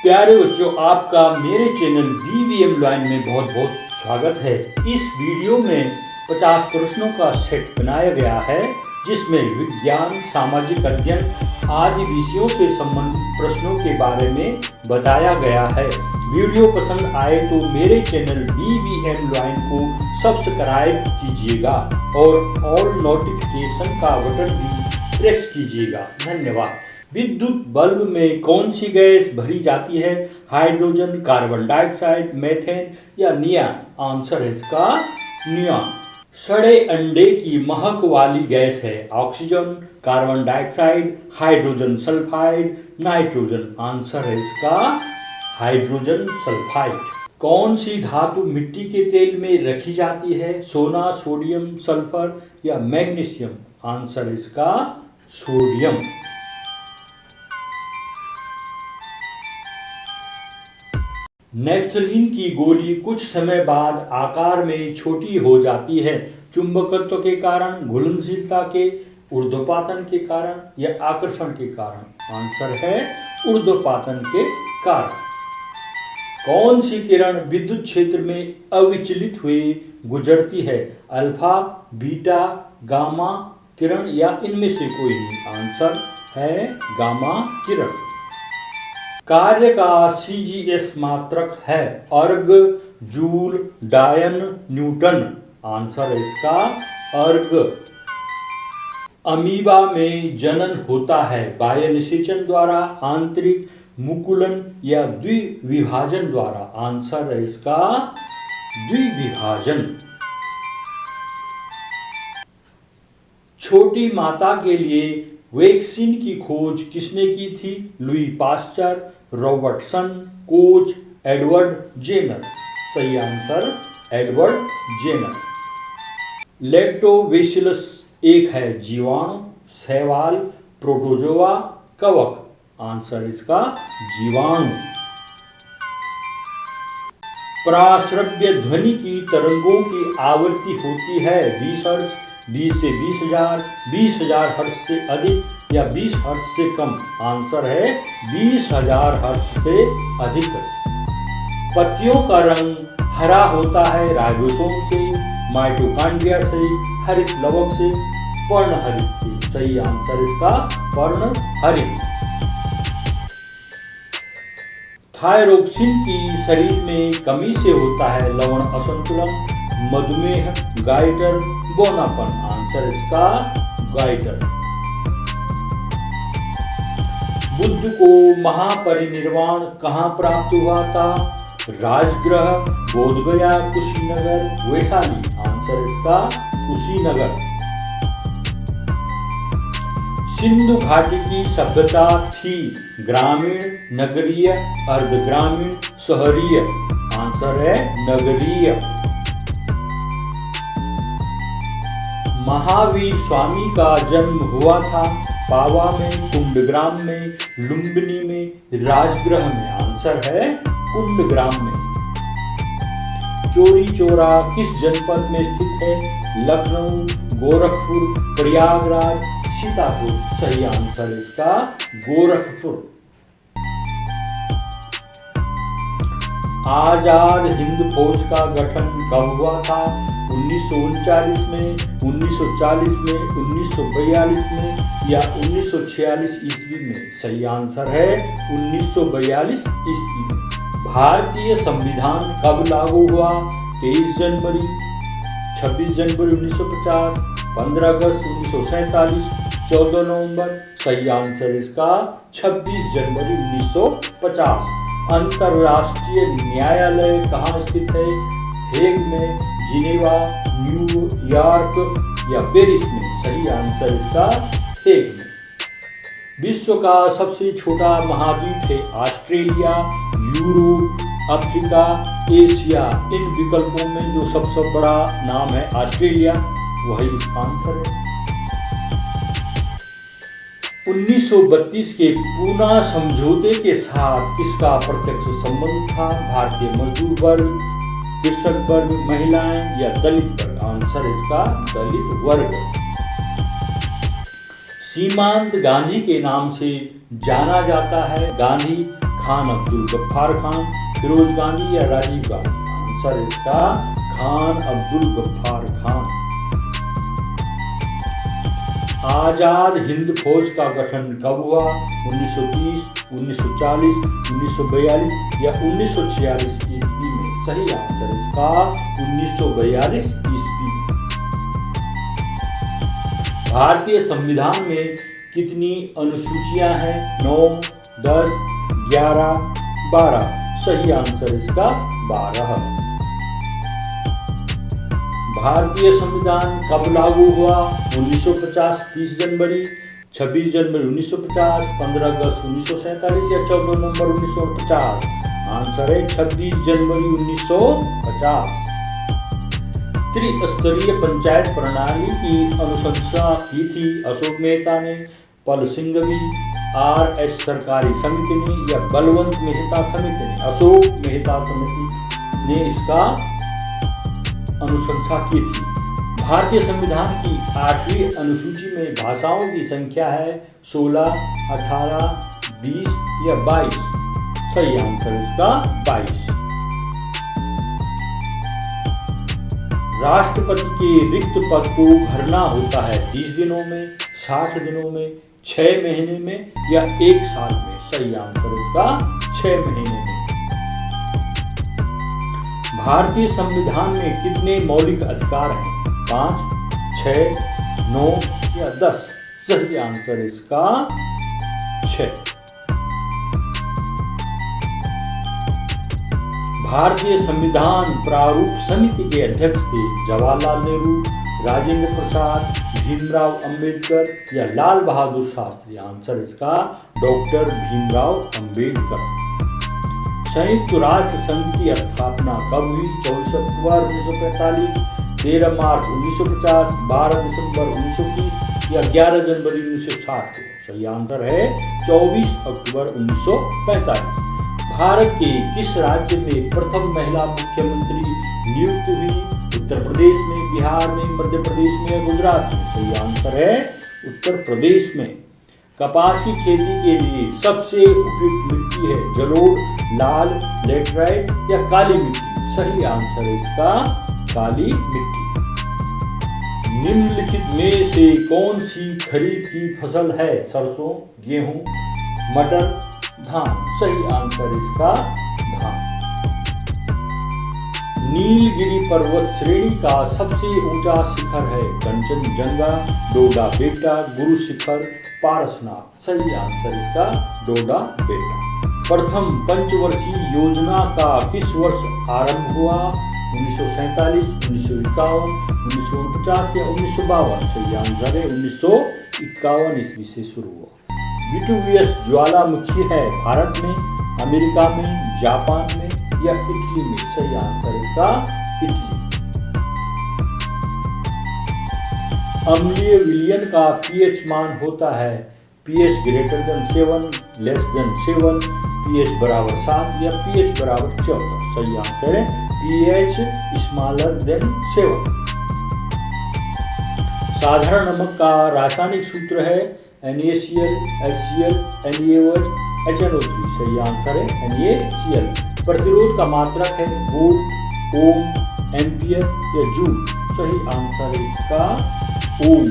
प्यारे बच्चों, आपका मेरे चैनल BVM लॉइन में बहुत बहुत स्वागत है। इस वीडियो में 50 प्रश्नों का सेट बनाया गया है, जिसमें विज्ञान, सामाजिक अध्ययन आदि विषयों से संबंधित प्रश्नों के बारे में बताया गया है। वीडियो पसंद आए तो मेरे चैनल BVM लॉइन को सब्सक्राइब कीजिएगा और ऑल नोटिफिकेशन का बटन भी प्रेस कीजिएगा। धन्यवाद। विद्युत बल्ब में कौन सी गैस भरी जाती है? हाइड्रोजन, कार्बन डाइऑक्साइड, मीथेन या नियॉन? आंसर है इसका नियॉन। सड़े अंडे की महक वाली गैस है oxygen, carbon dioxide, hydrogen sulphide, nitrogen? Answer है इसका हाइड्रोजन सल्फाइड। कौन सी धातु मिट्टी के तेल में रखी जाती है? सोना, सोडियम, सल्फर या मैग्नीशियम? आंसर है इसका सोडियम। नेफ्थलीन की गोली कुछ समय बाद आकार में छोटी हो जाती है, चुंबकत्व के कारण, घुलनशीलता के, ऊर्ध्वपातन के कारण या आकर्षण के कारण? आंसर है ऊर्ध्वपातन के कारण। कौन सी किरण विद्युत क्षेत्र में अविचलित हुए गुजरती है? अल्फा, बीटा, गामा किरण या इनमें से कोई नहीं? आंसर है गामा किरण। कार्य का CGS मात्रक है अर्ग, जूल, डायन, न्यूटन? आंसर है इसका अर्ग। अमीबा में जनन होता है बाह्य निषेचन द्वारा, आंतरिक मुकुलन या द्विविभाजन द्वारा? आंसर है इसका द्विविभाजन। छोटी माता के लिए वैक्सीन की खोज किसने की थी? Louis Pasteur, Robertson, Koch, Edward Jenner? सही आंसर एडवर्ड जेनर। लैक्टोबैसिलस एक है जीवाणु, शैवाल, प्रोटोजोआ, कवक? आंसर इसका जीवाणु। पराश्रव्य ध्वनि की तरंगों की आवृत्ति होती है 20 हर्ट्ज, 20 से 20,000, 20,000 हर्ट्ज से अधिक या 20 हर्ट्ज से कम? आंसर है 20,000 हर्ट्ज से अधिक। पत्तियों का रंग हरा होता है राइबोसोम से, माइटोकॉन्ड्रिया से, हरित लवक से, पर्णहरित से? सही आंसर इसका पर्णहरित। थायरोक्सिन की शरीर में कमी से होता है लवण असंतुलन, मधुमेह, गाइटर, बोनापन? आंसर इसका गाइटर। बुद्ध को महापरिनिर्वाण कहाँ प्राप्त हुआ था? राजगृह, बोधगया, कुशीनगर, वैशाली? आंसर इसका कुशीनगर। सिंधु घाटी की सभ्यता थी ग्रामीण, नगरीय, अर्धग्रामीण, शहरीय? आंसर है नगरीय। महावीर स्वामी का जन्म हुआ था पावा में, कुंडग्राम में, लुम्बिनी में, राजगृह में? आंसर है कुंडग्राम में। चौरी चौरा किस जनपद में स्थित है? लखनऊ, गोरखपुर, प्रयागराज, सीतापुर? सही आंसर इसका गोरखपुर। आजाद हिंद फौज का गठन कब हुआ था? 1939 में, 1940 में, 1942 में या 1946 ईस्वी में? सही आंसर है 1942 ईस्वी में। भारतीय संविधान कब लागू हुआ? 23 जनवरी, 26 जनवरी 1950, 15 अगस्त 1947, 14 नवंबर? सही आंसर इसका 26 जनवरी 1950। अंतर्राष्ट्रीय न्यायालय कहाँ स्थित है? हेग में, जिनेवा, न्यूयॉर्क या पेरिस में? सही आंसर इसका हेग में। विश्व का सबसे छोटा महाद्वीप है ऑस्ट्रेलिया, यूरोप, अफ्रीका, एशिया? इन विकल्पों में जो सबसे बड़ा नाम है ऑस्ट्रेलिया, वही इसका आंसर है। 1932 के पूना समझौते के साथ किसका प्रत्यक्ष संबंध था? भारतीय मजदूर वर्ग, कृषक वर्ग, महिलाएं या दलित वर्ग? आंसर इसका दलित वर्ग। सीमांत गांधी के नाम से जाना जाता है? गांधी खान अब्दुल गफ्फार खान, फिरोज गांधी या राजीव गांधी? आंसर इसका खान अब्दुल गफ्फार खान। आजाद हिंद फौज का गठन कब हुआ? 1930, 1940, 1942 या 1946 ईस्वी में? सही आंसर इसका 1942 ईस्वी में। भारतीय संविधान में कितनी अनुसूचियां हैं? 9, 10, 11, 12? सही आंसर इसका 12। भारतीय संविधान कब लागू हुआ? 1950 30 जनवरी, 26 जनवरी 1950, 15 अगस्त 1947 या 14 नवंबर 1950? आंसर है 26 जनवरी 1950। त्रिस्तरीय पंचायत प्रणाली की अनुशंसा की थी अशोक मेहता ने, पल सिंघवी, RS सरकारी समिति ने या बलवंत मेहता समिति ने? अशोक मेहता समिति ने इसका अनुशंसा की थी। भारतीय संविधान की 8वीं अनुसूची में भाषाओं की संख्या है 16, 18, 20 या 22? सही आंसर इसका 22। राष्ट्रपति के रिक्त पद को भरना होता है 30 दिनों में, 60 दिनों में, 6 महीने में या 1 साल में? सही आंसर इसका 6 महीने में। भारतीय संविधान में कितने मौलिक अधिकार हैं? 5, 6, 9 या 10? सही आंसर इसका 6। भारतीय संविधान प्रारूप समिति के अध्यक्ष थे जवाहरलाल नेहरू, राजेंद्र प्रसाद, भीमराव अंबेडकर या लाल बहादुर शास्त्री? आंसर इसका डॉक्टर भीमराव अंबेडकर। संयुक्त राष्ट्र संघ की स्थापना कब हुई? 24 अक्टूबर 1945, 13 मार्च 1950, 12 दिसंबर 1930 या 11 जनवरी 1960? सही आंसर है 24 अक्टूबर 1945। भारत के किस राज्य में प्रथम महिला मुख्यमंत्री नियुक्त हुई? उत्तर प्रदेश में, बिहार में, मध्य प्रदेश में या गुजरात में? सही आंसर है उत्तर प्रदेश में। कपास की खेती के लिए सबसे उपयुक्त मिट्टी है जलोढ़, लाल, लेटराइट या काली मिट्टी? सही आंसर है इसका काली मिट्टी। निम्नलिखित में से कौन सी खरीफ की फसल है? सरसों, गेहूं, मटर, धान? सही आंसर इसका धान। नीलगिरी पर्वत श्रेणी का सबसे ऊंचा शिखर है कंचनजंगा, डोडा बेटा, गुरु शिखर, पारसनाथ? सही आंसर इसका डोडा बेटा। प्रथम पंचवर्षीय योजना का किस वर्ष आरंभ हुआ? 1947, 1951, 1949 या 1952? सही आंसर है 1951 ईस्वी से शुरू हुआ। विटुवियस ज्वालामुखी है भारत में, अमेरिका में, जापान में या इटली में? सही आंसर इसका इटली। अम्लीय विलयन का pH मान होता है pH greater than 7, less than 7, pH बराबर 7 या pH बराबर 14? सही आंसर है pH smaller than 7। साधारण नमक का रासायनिक सूत्र है NaCl, HCl, NaOH, HNO3? सही आंसर है NaCl। प्रतिरोध का मात्रक है वोल्ट, ओम, एम्पियर या जूल? सही आंसर है इसका ओम।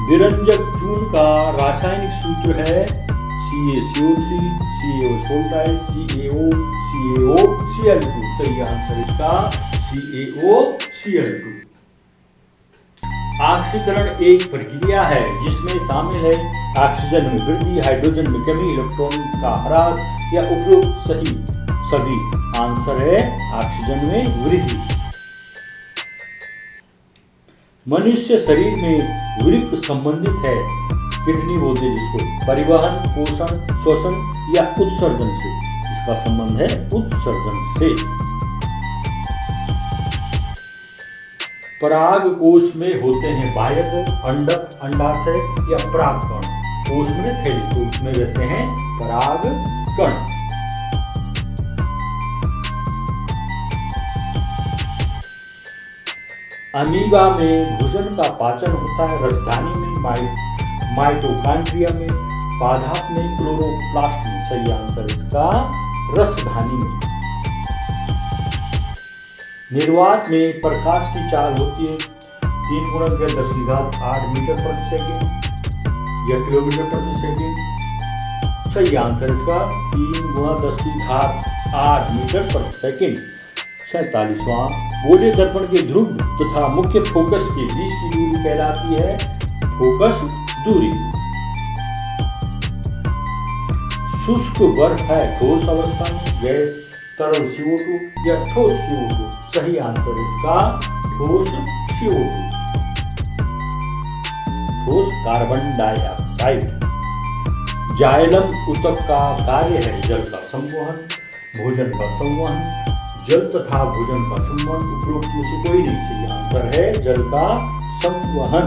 विरंजक चूर्ण का रासायनिक सूत्र है CaCO3, CaO, CaCl2? सही आंसर इसका CaOCl2। ऑक्सीकरण एक प्रक्रिया है जिसमें शामिल है ऑक्सीजन में वृद्धि, हाइड्रोजन में कमी, इलेक्ट्रॉन का ह्रास या उपरोक्त सभी? आंसर है ऑक्सीजन में वृद्धि। मनुष्य शरीर में वृक्क संबंधित है किडनी बोलते जिसको, परिवहन, पोषण, श्वसन या उत्सर्जन से? इसका संबंध है उत्सर्जन से। पराग कोश में होते हैं बाह्यक, अंडक, अंडाशय या परागकण? कोश में थैली, तो उसमें रहते हैं पराग कण। अमीबा में भोजन का पाचन होता है राजधानी में माइटोकॉन्ड्रिया में, पादप में, क्लोरोप्लास्ट में। सही आंसर इसका रसधानी में। निर्वात में प्रकाश की चाल होती है 3 × 10⁸ मीटर प्रति सेकेंड या किलोमीटर प्रति सेकेंड। सही आंसर इसका 3 × 10⁸ मीटर प्रति सेकेंड। 47वां, गोले दर्पण के ध्रुव तथा मुख्य फोकस के बीच की दूरी कहलाती है फोकस दूरी। शुष्क बर्फ है ठोस अवस्था में, गैस, तरल CO2 या ठोस CO2। सही आंसर इसका ठोस CO2, ठोस कार्बन डाइऑक्साइड। जाइलम ऊतक का कार्य है जल का संवहन, भोजन का संवहन, जल तथा भोजन का संवहन। उपरोक्त में से कोई नहीं। सही आंसर है जल का संवहन।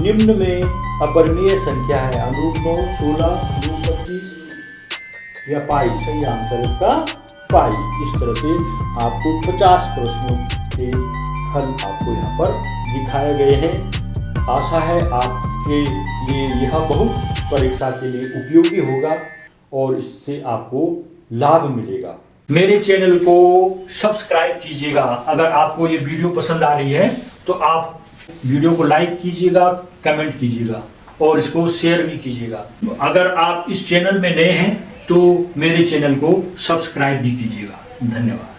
निम्न में अपरिमेय संख्या है अनुरूप 9, 16, अनुरूप 25 या पाई। सही आंसर इसका पाई। इस तरह से आपको 50 प्रश्नों के हल आपको यहाँ पर दिखाए गए हैं। आशा है आपके लिए यह बहुत परीक्षा के लिए उपयोगी होगा और इससे आपको लाभ मिलेगा। मेरे चैनल को सब्सक्राइब कीजिएगा। अगर आपको ये वीडियो पसंद आ रही है तो आप वीडियो को लाइक कीजिएगा, कमेंट कीजिएगा और इसको शेयर भी कीजिएगा। अगर आप इस चैनल में नए हैं तो मेरे चैनल को सब्सक्राइब भी कीजिएगा। धन्यवाद।